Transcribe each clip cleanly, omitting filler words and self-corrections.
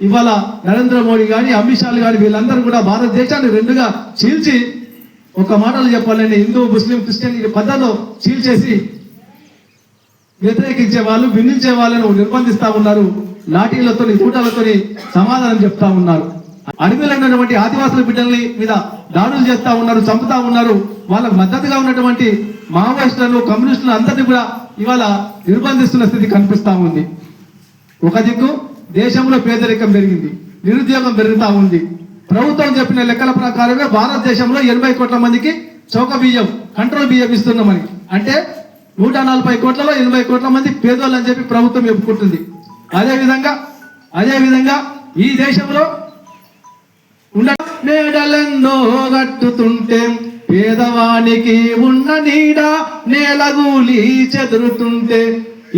ఇవాళ నరేంద్ర మోడీ కానీ అమిత్ షా కానీ వీళ్ళందరూ కూడా భారతదేశాన్ని రెండుగా చీల్చి, ఒక మాటలు చెప్పాలని హిందూ ముస్లిం క్రిస్టియన్ పద్ధతిలో చీల్చేసి వ్యతిరేకించే వాళ్ళు, భిన్నించే వాళ్ళను నిర్బంధిస్తా ఉన్నారు. లాఠీలతో తూటాలతో సమాధానం చెప్తా ఉన్నారు. అడవిలో ఉన్నటువంటి ఆదివాసుల బిడ్డల్ని మీద దాడులు చేస్తా ఉన్నారు, చంపుతా ఉన్నారు. వాళ్ళకు మద్దతుగా ఉన్నటువంటి మావోయిస్టులను, కమ్యూనిస్టులను అందరినీ కూడా ఇవాళ నిర్బంధిస్తున్న స్థితి కనిపిస్తా ఉంది. ఒక దిక్కు దేశంలో పేదరికం పెరిగింది, నిరుద్యోగం పెరుగుతా ఉంది. ప్రభుత్వం చెప్పిన లెక్కల ప్రకారమే భారతదేశంలో 80 కోట్ల మందికి చౌక బియ్యం, కంట్రోల్ బియ్యం ఇస్తున్నామని, అంటే 140 కోట్లలో 80 కోట్ల మంది పేదోళ్ళు అని చెప్పి ప్రభుత్వం చెప్పుకుంటుంది. అదేవిధంగా ఈ దేశంలో మేడలెన్నో గట్టుతుంటే పేదవానికి ఉన్న నీడ నేలగూలి చెదురుతుంటే,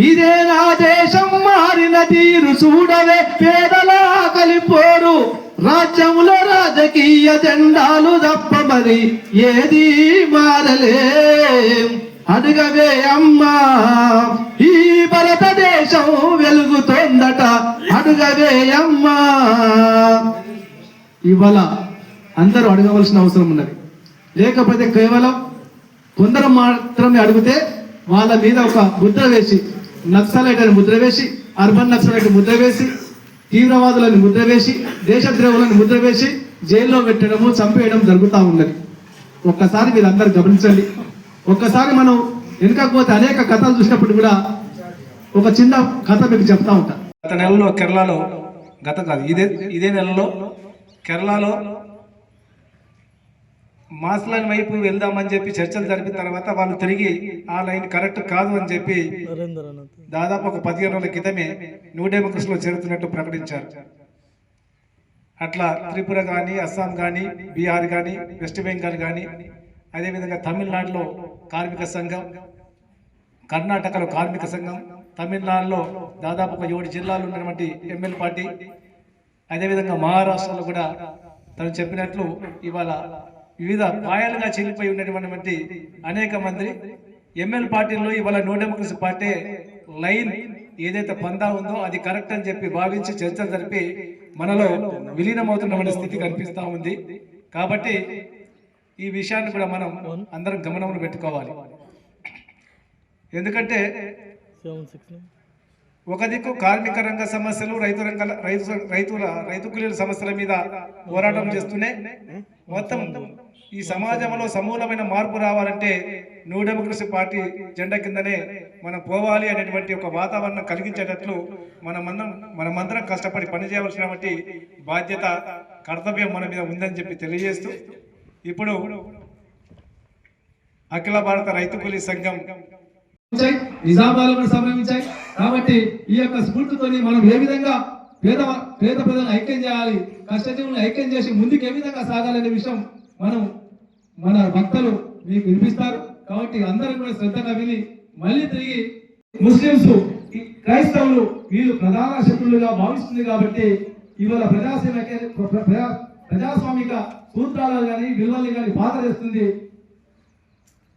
ఇదే నా దేశం మారిన తీరు చూడవే పేదలా కలిపోరు, రాజ్యములో రాజకీయ జెండాలు తప్ప మరి ఏది మారలే, అడుగవే అమ్మా ఈ భారతదేశం వెలుగుతోందట, అడుగవే అమ్మా. ఇవాళ అందరూ అడగవలసిన అవసరం ఉన్నది. లేకపోతే కేవలం కొందరు మాత్రమే అడిగితే వాళ్ళ మీద ఒక ముద్ర వేసి, నక్సలైట్ అని ముద్ర వేసి, అర్బన్ నక్సలైట్ ముద్ర వేసి, తీవ్రవాదులను ముద్ర వేసి, దేశద్రోహులను ముద్ర వేసి జైల్లో పెట్టడము, చంపేయడం జరుగుతూ ఉన్నది. ఒక్కసారి మీరు అందరు గమనించండి. ఒక్కసారి మనం వెనుకపోతే అనేక కథలు చూసినప్పుడు కూడా ఒక చిన్న కథ మీకు చెప్తా ఉంటా. గత నెలలో కేరళలో, ఇదే నెలలో కేరళలో మాస్ లైన్ వైపు వెళ్దామని చెప్పి చర్చలు జరిపిన తర్వాత వాళ్ళు తిరిగి ఆ లైన్ కరెక్ట్ కాదు అని చెప్పి దాదాపు ఒక 15 రోజుల క్రితమే న్యూ డెమోక్రసీలో చేరుతున్నట్టు ప్రకటించారు. అట్లా త్రిపుర కానీ, అస్సాం కానీ, బీహార్ కానీ, వెస్ట్ బెంగాల్ కానీ, అదేవిధంగా తమిళనాడులో కార్మిక సంఘం, కర్ణాటకలో కార్మిక సంఘం, తమిళనాడులో దాదాపు ఒక 7 జిల్లాలు ఉన్నటువంటి ఎంఎల్ పార్టీ, అదేవిధంగా మహారాష్ట్రలో కూడా తను చెప్పినట్లు ఇవాళ వివిధ పాయాలుగా చెల్లిపోయి ఉన్నటువంటి అనేక మంది ఎంఎల్ పార్టీల్లో ఇవాళ న్యూ డెమోక్రసీ పార్టీ లైన్ ఏదైతే పందా ఉందో అది కరెక్ట్ అని చెప్పి భావించి చర్చలు జరిపి మనలో విలీనమవుతున్న స్థితి కనిపిస్తూ ఉంది. కాబట్టి ఈ విషయాన్ని కూడా మనం అందరం గమనంలో పెట్టుకోవాలి. ఎందుకంటే ఒక దిక్కు కార్మిక రంగ సమస్యలు, రైతు కూలీల సమస్యల మీద పోరాటం చేస్తూనే మొత్తం ఈ సమాజంలో సమూలమైన మార్పు రావాలంటే న్యూ డెమోక్రసీ పార్టీ జెండా కిందనే మనం పోవాలి అనేటువంటి ఒక వాతావరణం కలిగించేటట్లు మనమందరం కష్టపడి పనిచేయవలసినటువంటి బాధ్యత, కర్తవ్యం మన మీద ఉందని చెప్పి తెలియజేస్తూ, ఇప్పుడు అఖిల భారత రైతు కూలీ సంఘం నిజామాబాద్ సంభవించాయి. కాబట్టి ఈ యొక్క స్ఫూర్తితో మనం ఏ విధంగా పేద ప్రజలను ఐక్యం చేయాలి, కష్టజీవులను ఐక్యం చేసి ముందుకు ఏ విధంగా సాగాలనే విషయం మన భక్తులు మీకు వినిపిస్తారు. కాబట్టి అందరూ కూడా శ్రద్ధగా విని మళ్ళీ తిరిగి ముస్లింస్, క్రైస్తవులు వీళ్ళు ప్రధాన శత్రువులుగా భావిస్తుంది. కాబట్టి ఇవాళ ప్రజాస్వామిక సూత్రాలను కానీ, విలువల్ని కానీ బాధ చేస్తుంది,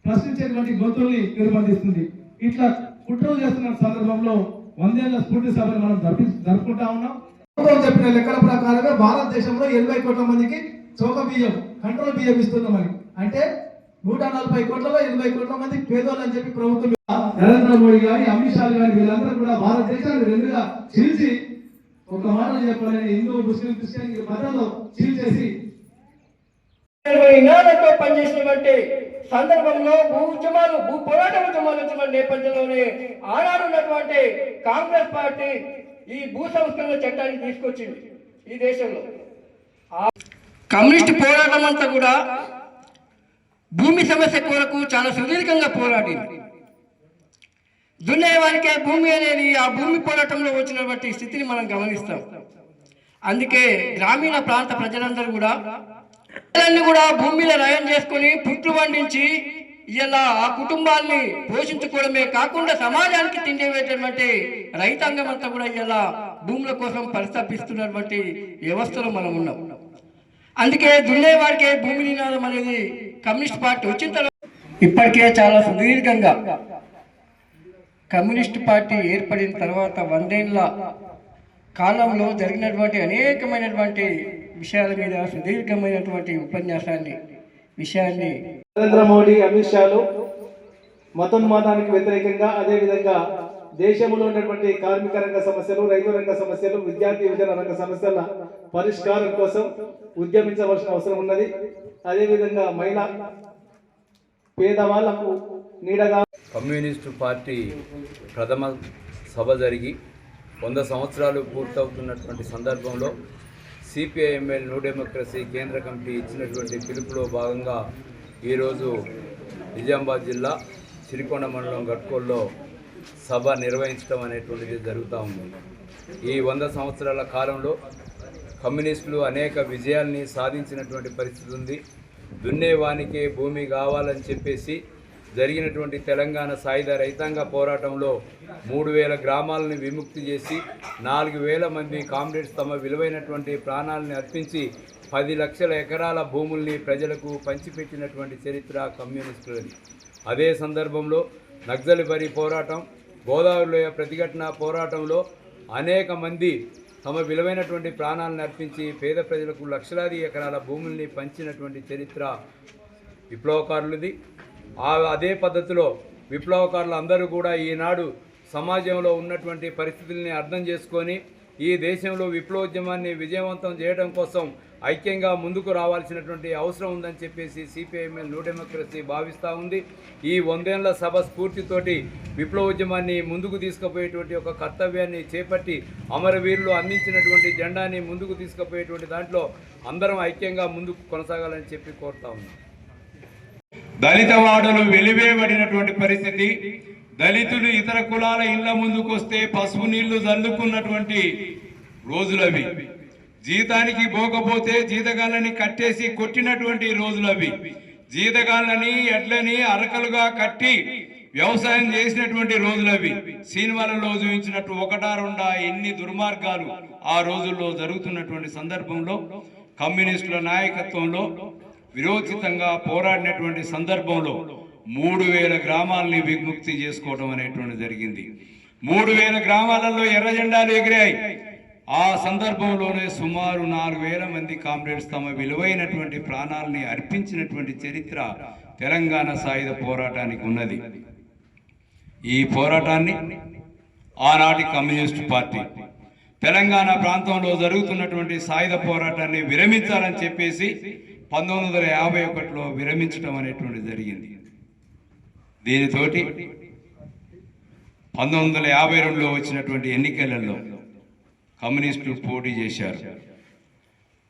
ప్రశ్నించేటువంటి గొంతుల్ని నిర్బంధిస్తుంది. ఇట్లా కుట్రలు చేస్తున్న సందర్భంలో 100 ఏళ్ల స్ఫూర్తి సభను మనం జరుపుకుంటా ఉన్నాం. చెప్పిన లెక్కల ప్రకారమే భారతదేశంలో 80 కోట్ల మందికి చౌక బియ్యం, కంట్రోల్ బియ్యం ఇస్తున్నామని, అంటే 140 కోట్లలో 80 కోట్ల మంది పేదోళ్ళు అని చెప్పి ప్రభుత్వం నరేంద్ర మోడీ కానీ, అమిత్ షా కానీ వీళ్ళందరూ కూడా భారతదేశాన్ని రెండుగా చీల్చి, ఒక మాటలు చెప్పాలని హిందూ ముస్లిం క్రిస్టియన్ మతంలో చీల్చేసి పనిచేసినటువంటి సందర్భంలో భూ పోరాట ఉద్యమాలు వచ్చిన నేపథ్యంలోనే ఆనాడున్నటువంటి కాంగ్రెస్ పార్టీ ఈ భూ సంస్కరణ చట్టాన్ని తీసుకొచ్చింది ఈ దేశంలో. కమ్యూనిస్ట్ పోరాటం అంతా కూడా భూమి సమస్య కొరకు చాలా సుదీర్ఘంగా పోరాడింది. దున్నేవారికే భూమి అనేది ఆ భూమి పోరాటంలో వచ్చినటువంటి స్థితిని మనం గమనిస్తాం. అందుకే గ్రామీణ ప్రాంత ప్రజలందరూ కూడా భూమిలో లయం చేసుకుని పుట్లు పండించి ఇలా ఆ కుటుంబాన్ని పోషించుకోవడమే కాకుండా సమాజానికి తిండివేటటువంటి రైతాంగం అంతా కూడా ఇలా భూముల కోసం పరితపిస్తున్నటువంటి వ్యవస్థలో మనం ఉన్నాం. అందుకే దున్నేవాడికే భూమి నినాదం అనేది కమ్యూనిస్ట్ పార్టీ వచ్చిన తర్వాత ఇప్పటికే చాలా సుదీర్ఘంగా కమ్యూనిస్ట్ పార్టీ ఏర్పడిన తర్వాత 100 ఏళ్ల కాలంలో జరిగినటువంటి అనేకమైనటువంటి విషయాల మీద సుదీర్ఘమైనటువంటి విషయాన్ని నరేంద్ర మోడీ అమిత్ షాలు మతోన్మాదానికి వ్యతిరేకంగా, అదేవిధంగా దేశంలో ఉన్నటువంటి కార్మిక రంగ సమస్యలు, రైతు రంగ సమస్యలు, విద్యార్థి యువజన రంగ సమస్యల పరిష్కారం కోసం ఉద్యమించవలసిన అవసరం ఉన్నది. అదేవిధంగా మహిళా పేదవాళ్లకు నీడగా కమ్యూనిస్టు పార్టీ ప్రథమ సభ జరిగి 100 సంవత్సరాలు పూర్తవుతున్నటువంటి సందర్భంలో సిపిఐఎంఎల్ న్యూ డెమోక్రసీ కేంద్ర కమిటీ ఇచ్చినటువంటి పిలుపులో భాగంగా ఈరోజు నిజామాబాద్ జిల్లా సిరికొండ మండలం గట్కోల్లో సభ నిర్వహించడం అనేటువంటిది జరుగుతూ ఉంది. ఈ 100 సంవత్సరాల కాలంలో కమ్యూనిస్టులు అనేక విజయాల్ని సాధించినటువంటి పరిస్థితి ఉంది. దున్నేవానికే భూమి కావాలని చెప్పేసి జరిగినటువంటి తెలంగాణ సాయుధ రైతాంగ పోరాటంలో 3000 గ్రామాలను విముక్తి చేసి 4000 మంది కామ్రేడ్స్ తమ విలువైనటువంటి ప్రాణాలను అర్పించి 10 లక్షల ఎకరాల భూముల్ని ప్రజలకు పంచిపెట్టినటువంటి చరిత్ర కమ్యూనిస్టులని. అదే సందర్భంలో నక్సల్బరీ పోరాటం, గోదావరిలోయ ప్రతిఘటన పోరాటంలో అనేక మంది తమ విలువైనటువంటి ప్రాణాలను అర్పించి పేద ప్రజలకు లక్షలాది ఎకరాల భూముల్ని పంచినటువంటి చరిత్ర విప్లవకారులది. అదే పద్ధతిలో విప్లవకారులు అందరూ కూడా ఈనాడు సమాజంలో ఉన్నటువంటి పరిస్థితుల్ని అర్థం చేసుకొని ఈ దేశంలో విప్లవోద్యమాన్ని విజయవంతం చేయడం కోసం ఐక్యంగా ముందుకు రావాల్సినటువంటి అవసరం ఉందని చెప్పేసి సిపిఐఎంఎల్ న్యూ డెమోక్రసీ భావిస్తూ ఉంది. ఈ 100 ఏళ్ల సభ స్ఫూర్తితోటి విప్లవోద్యమాన్ని ముందుకు తీసుకుపోయేటువంటి ఒక కర్తవ్యాన్ని చేపట్టి అమరవీరులు అందించినటువంటి జెండాని ముందుకు తీసుకుపోయేటువంటి దాంట్లో అందరం ఐక్యంగా ముందుకు కొనసాగాలని చెప్పి కోరుతా ఉన్నాం. దళిత వాడలు వెలివేయబడినటువంటి పరిస్థితి, దళితులు ఇతర కులాల ఇళ్ల ముందుకు వస్తే పసుపు నీళ్లు జల్లుకున్నటువంటి రోజులవి, జీతానికి పోకపోతే జీతగాళ్ళని కట్టేసి కొట్టినటువంటి రోజులవి, జీతగాళ్ళని ఎడ్లని అరకలుగా కట్టి వ్యవసాయం చేసినటువంటి రోజులవి. సినిమాలలో చూపించినట్టు ఒకటా రెండా ఎన్ని దుర్మార్గాలు ఆ రోజుల్లో జరుగుతున్నటువంటి సందర్భంలో కమ్యూనిస్టుల నాయకత్వంలో విరోచితంగా పోరాడినటువంటి సందర్భంలో 3000 గ్రామాలని విముక్తి చేసుకోవడం అనేటువంటి జరిగింది. 3000 గ్రామాలలో ఎర్ర జెండాలు ఎగిరాయి. ఆ సందర్భంలోనే సుమారు 4000 మంది కామ్రేడ్స్ తమ విలువైనటువంటి ప్రాణాలని అర్పించినటువంటి చరిత్ర తెలంగాణ సాయుధ పోరాటానికి ఉన్నది. ఈ పోరాటాన్ని ఆనాటి కమ్యూనిస్టు పార్టీ తెలంగాణ ప్రాంతంలో జరుగుతున్నటువంటి సాయుధ పోరాటాన్ని విరమించాలని చెప్పేసి 1951లో విరమించడం అనేటువంటిది జరిగింది. దీనితోటి 1952లో వచ్చినటువంటి ఎన్నికలలో కమ్యూనిస్టులు పోటీ చేశారు.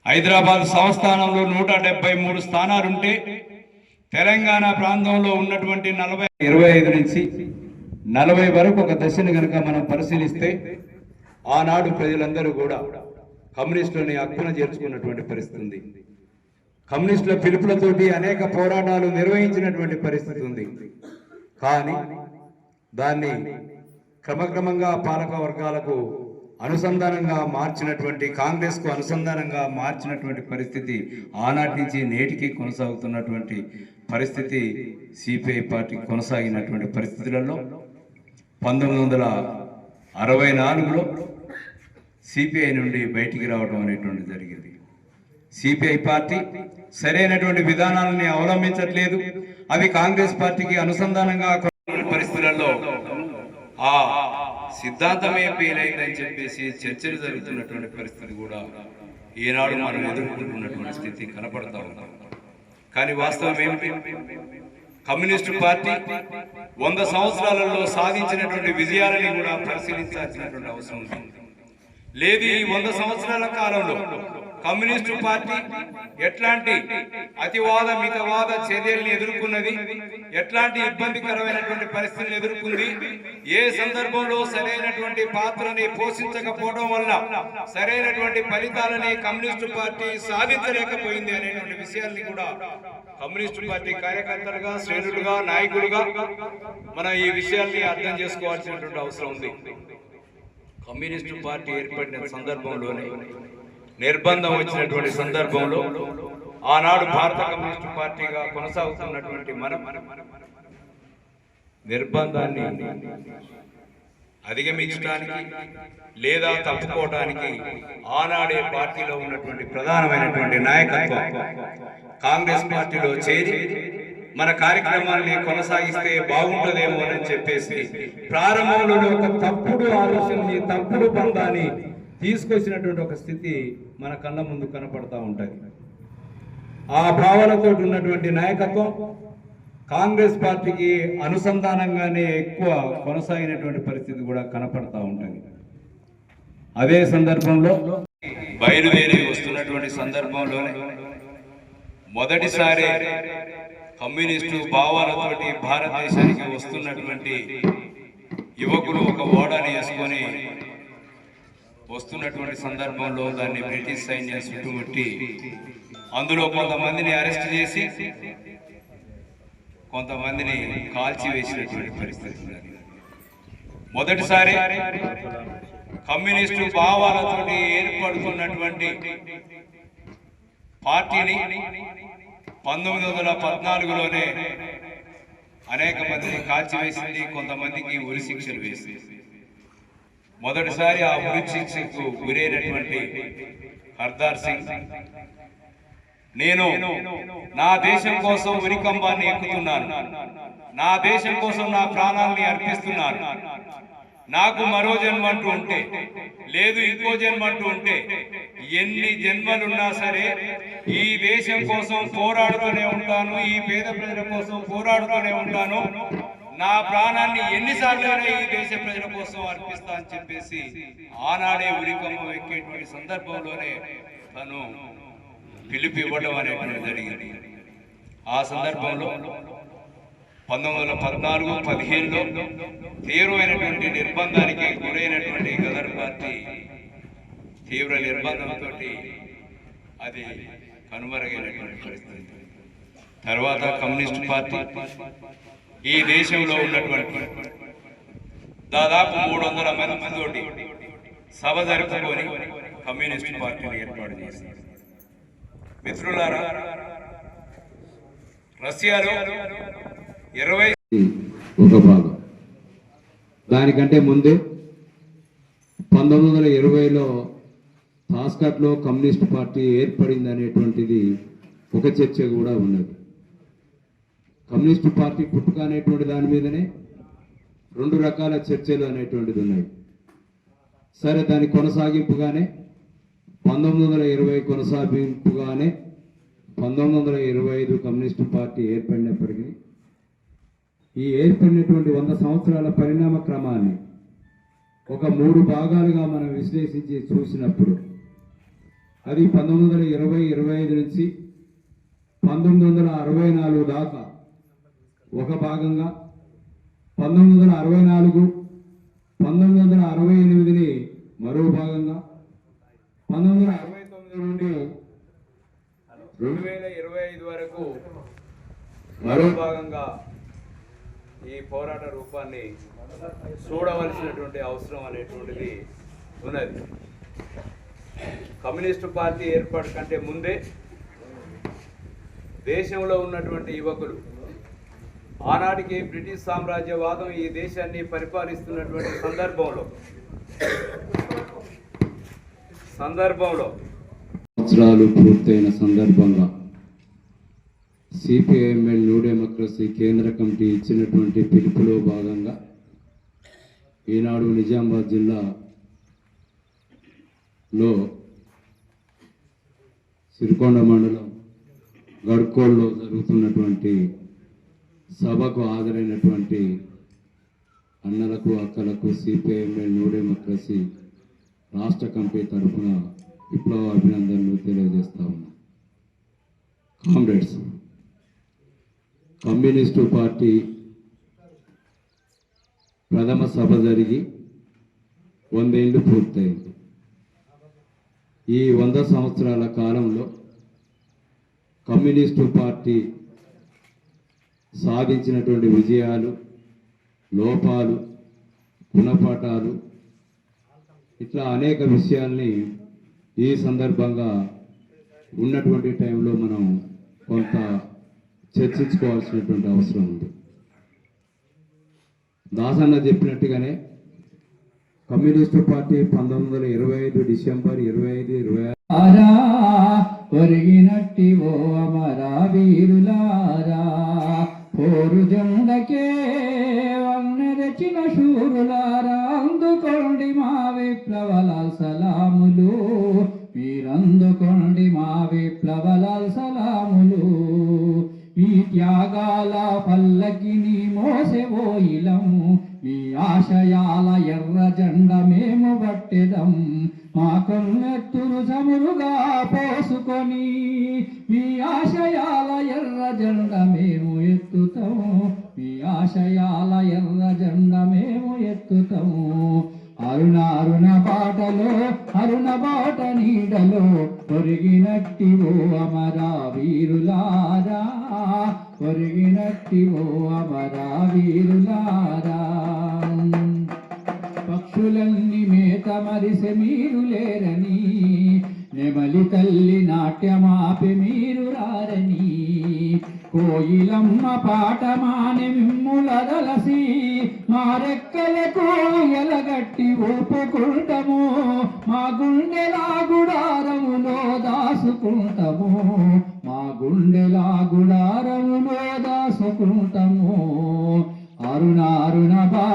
హైదరాబాద్ సంస్థానంలో 173 స్థానాలుంటే తెలంగాణ ప్రాంతంలో ఉన్నటువంటి 25 నుంచి 40 వరకు ఒక దశను కనుక మనం పరిశీలిస్తే ఆనాడు ప్రజలందరూ కూడా కమ్యూనిస్టులని హక్కున చేర్చుకున్నటువంటి పరిస్థితి ఉంది. కమ్యూనిస్టుల పిలుపులతోటి అనేక పోరాటాలు నిర్వహించినటువంటి పరిస్థితి ఉంది. కానీ దాన్ని క్రమక్రమంగా పాలక వర్గాలకు అనుసంధానంగా మార్చినటువంటి, కాంగ్రెస్కు అనుసంధానంగా మార్చినటువంటి పరిస్థితి ఆనాటి నుంచి నేటికి కొనసాగుతున్నటువంటి పరిస్థితి సిపిఐ పార్టీ కొనసాగినటువంటి పరిస్థితులలో 1964లో సిపిఐ నుండి బయటికి రావడం అనేటువంటి జరిగింది. సిపిఐ పార్టీ సరైనటువంటి విధానాలని అవలంబించట్లేదు. అవి కాంగ్రెస్ పార్టీకి అనుసంధానంగా పరిస్థితులలో ఆ సిద్ధాంతమే పేలైందని చెప్పేసి చర్చలు జరుగుతున్నటువంటి పరిస్థితి కూడా ఈనాడు మనం ఎదుర్కొంటున్నటువంటి స్థితి కనపడతా ఉన్నాం. కానీ వాస్తవం ఏమిటి? కమ్యూనిస్టు పార్టీ 100 సంవత్సరాలలో సాధించినటువంటి విజయాలని కూడా పరిశీలించాల్సినటువంటి అవసరం ఉంది. లేదు, ఈ 100 సంవత్సరాల కాలంలో కమ్యూనిస్టు పార్టీ ఎట్లాంటి అతివాద మితవాద చర్యల్ని ఎదుర్కొన్నది, ఎట్లాంటి ఇబ్బందికరమైనటువంటి పరిస్థితులను ఎదుర్కొంది, ఏ సందర్భంలో సరైనటువంటి పాత్రని పోషించకపోవడం వల్ల సరైనటువంటి ఫలితాలని కమ్యూనిస్టు పార్టీ సాధించలేకపోయింది అనేటువంటి విషయాల్ని కూడా కమ్యూనిస్టు పార్టీ కార్యకర్తలుగా, శ్రేణులుగా, నాయకులుగా మనం ఈ విషయాల్ని అర్థం చేసుకోవాల్సినటువంటి అవసరం ఉంది. కమ్యూనిస్టు పార్టీ ఏర్పడిన సందర్భంలోనే, నిర్బంధం వచ్చినటువంటి సందర్భంలో ఆనాడు భారత కమ్యూనిస్టు పార్టీగా కొనసాగుతున్నటువంటి మనం నిర్బంధాన్ని అధిగమించడానికి లేదా తప్పుకోవడానికి ఆనాడే పార్టీలో ఉన్నటువంటి ప్రధానమైనటువంటి నాయకత్వం కాంగ్రెస్ పార్టీలో చేరి మన కార్యక్రమాన్ని కొనసాగిస్తే బాగుంటుందేమో అని చెప్పేసి ప్రారంభంలో ఒక తప్పుడు ఆలోచనని, తప్పుడు బంధాన్ని తీసుకొచ్చినటువంటి ఒక స్థితి మన కళ్ళ ముందు కనపడతా ఉంటుంది. ఆ భావనతో ఉన్నటువంటి నాయకత్వం కాంగ్రెస్ పార్టీకి అనుసంధానంగానే ఎక్కువ కొనసాగినటువంటి పరిస్థితి కూడా కనపడతా ఉంటుంది. అదే సందర్భంలో బయలుదేరి వస్తున్నటువంటి సందర్భంలోనే మొదటిసారి కమ్యూనిస్టు భావాలతోటి భారతదేశానికి వస్తున్నటువంటి యువకులు ఒక ఓడని వేసుకొని వస్తున్నటువంటి సందర్భంలో దాన్ని బ్రిటిష్ సైన్యం చుట్టుముట్టి అందులో కొంతమందిని అరెస్ట్ చేసి కొంతమందిని కాల్చివేసినటువంటి పరిస్థితి ఉన్నది. మొదటిసారి కమ్యూనిస్టు భావాలతోటి ఏర్పడుతున్నటువంటి పార్టీని 1914లోనే అనేక మందిని కాల్చివేసింది, కొంతమందికి ఉరి శిక్షలు వేసింది. మొదటిసారి ఆ ఉరి శిక్షకు గురైనటువంటి హర్దార్ సింగ్, నేను నా దేశం కోసం ఉరికంబాన్ని ఎక్కుతున్నాను, నా దేశం కోసం నా ప్రాణాలని అర్పిస్తున్నాను, నాకు మరో జన్మ అంటూ ఉంటే లేదు, ఇంకో జన్మ అంటూ ఉంటే ఎన్ని జన్మలున్నా సరే ఈ దేశం కోసం పోరాడుతూనే ఉంటాను, ఈ పేద ప్రజల కోసం పోరాడుతూనే ఉంటాను, నా ప్రాణాన్ని ఎన్నిసార్లు ఈ దేశ ప్రజల కోసం అర్పిస్తా అని చెప్పేసి ఆనాడే ఉరికంబం ఎక్కేటువంటి సందర్భంలోనే తను పిలుపు ఇవ్వడం అనేటువంటి జరిగింది. ఆ సందర్భంలో 1914-15లో తీవ్రమైనటువంటి నిర్బంధానికి గురైనటువంటి గదర్ పార్టీ తీవ్ర నిర్బంధంతో అది కనుమరుగైనటువంటి పరిస్థితి. తర్వాత కమ్యూనిస్ట్ పార్టీ ఈ దేశంలో ఉన్నటువంటి దాదాపు 300 మందితోటి సభ జరుపుకొని కమ్యూనిస్ట్ పార్టీని ఏర్పాటు చేసింది. మిత్రులారా, రష్యాలో 20 ఒక భాగం. దానికంటే ముందే 1920లో తాస్కట్లో కమ్యూనిస్ట్ పార్టీ ఏర్పడింది అనేటువంటిది ఒక చర్చ కూడా ఉన్నది. కమ్యూనిస్ట్ పార్టీ పుట్టుక అనేటువంటి దాని మీదనే 2 రకాల చర్చలు అనేటువంటిది ఉన్నాయి. సరే, దాని కొనసాగింపుగానే 1920 కొనసాగింపుగానే 1925 కమ్యూనిస్టు పార్టీ ఏర్పడినప్పటికీ ఈ ఏర్పడినటువంటి 100 సంవత్సరాల పరిణామ క్రమాన్ని ఒక 3 భాగాలుగా మనం విశ్లేషించి చూసినప్పుడు అది 1920-25 నుంచి 1964 దాకా ఒక భాగంగా, 1964-1968ని మరో భాగంగా, 1969 నుండి 2025 వరకు మరో భాగంగా ఈ పోరాట రూపాన్ని చూడవలసినటువంటి అవసరం అనేటువంటిది ఉన్నది. కమ్యూనిస్టు పార్టీ ఏర్పాటు కంటే ముందే దేశంలో ఉన్నటువంటి యువకులు, ఆనాటికి బ్రిటిష్ సామ్రాజ్యవాదం ఈ దేశాన్ని పరిపాలిస్తున్నటువంటి సందర్భంలో సంవత్సరాలు పూర్తయిన సందర్భంగా సిపిఐఎంఎల్ న్యూ డెమోక్రసీ కేంద్ర కమిటీ ఇచ్చినటువంటి పిలుపులో భాగంగా ఈనాడు నిజామాబాద్ జిల్లాలో సిరికొండ మండలం గడ్కోల్లో జరుగుతున్నటువంటి సభకు హాజరైనటువంటి అన్నలకు, అక్కలకు సిపిఐఎంఎల్ న్యూ డెమోక్రసీ రాష్ట్ర కమిటీ తరఫున విప్లవ అభినందనలు తెలియజేస్తా ఉన్నాం. కామ్రేడ్స్, కమ్యూనిస్టు పార్టీ ప్రథమ సభ జరిగి 100 ఏళ్ళు పూర్తయింది. ఈ 100 సంవత్సరాల కాలంలో కమ్యూనిస్టు పార్టీ సాధించినటువంటి విజయాలు, లోపాలు, గుణపాఠాలు, ఇట్లా అనేక విషయాల్ని ఈ సందర్భంగా ఉన్నటువంటి టైంలో మనం కొంత చర్చించుకోవాల్సినటువంటి అవసరం ఉంది. దాసన్న చెప్పినట్టుగానే కమ్యూనిస్టు పార్టీ 1925 డిసెంబర్ 25, 26 ఒరిగినట్టి ఓ అమరా వీరులారా, పోరు జెండకే వన్నెరచిన శూరులారా, అందుకోండి మా విప్లవల సలాములు, మీరందుకోండి మా విప్లవల సలాములు. మీ త్యాగాల పల్లకిని మోసెబోయిలం, మీ ఆశయాల ఎర్ర జెండ మేము పట్టెదం, మా కొన్నెత్తురు చమురుగా పోసుకొని, మీ ఆశయాల ఎర్ర జెండ మేము ఎత్తుతాము, మీ ఆశయాల ఎర్ర జెండ మేము ఎత్తుతాము. అరుణ బాటలో అరుణ బాట నీడలో ఒరిగినట్టి ఓ అమరా వీరులారా, ఒరిగినట్టి ఓ అమరా వీరులారా. పక్షులన్నీ మేత మరిసె మీరు లేరని, నెమలి తల్లి నాట్యమాపి మీరు రారని, కోయిలమ్మ పాట మాని మిమ్ములదలసి, మా రెక్కలకు ఎలగట్టి ఊపుకుంటము, మా గుండెలా గుడారములో దాసుకుంటము, మా గుండెలా గుడారములో దాసుకుంటము. అరుణ